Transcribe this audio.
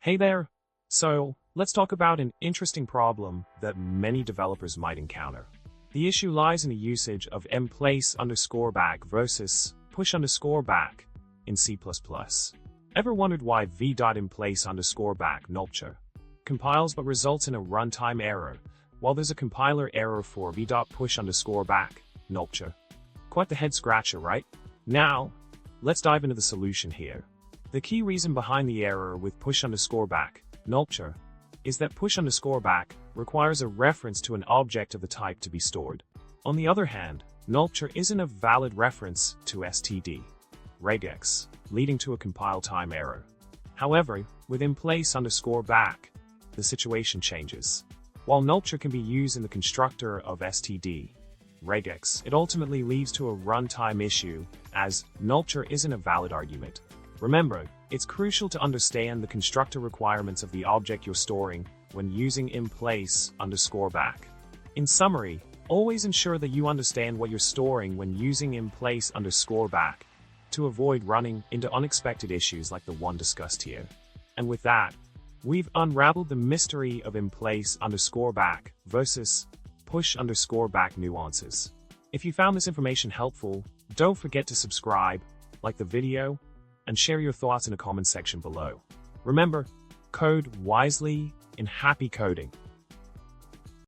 Hey there! So, let's talk about an interesting problem that many developers might encounter. The issue lies in the usage of mplace_back versus push_back in C++. Ever wondered why v.mplace_back nulture compiles but results in a runtime error, while there's a compiler error for v.push_back nulture? Quite the head scratcher, right? Now, let's dive into the solution here. The key reason behind the error with push_back nulture is that push_back requires a reference to an object of the type to be stored. On the other hand, nulture isn't a valid reference to std regex, leading to a compile time error. However, with mplace_back, the situation changes. While nulture can be used in the constructor of std regex, it ultimately leads to a runtime issue, as nulture isn't a valid argument. Remember, it's crucial to understand the constructor requirements of the object you're storing when using mplace_back. In summary, always ensure that you understand what you're storing when using mplace_back to avoid running into unexpected issues like the one discussed here. And with that, we've unraveled the mystery of mplace_back versus push_back nuances. If you found this information helpful, don't forget to subscribe, like the video, and share your thoughts in the comment section below. Remember, code wisely and happy coding.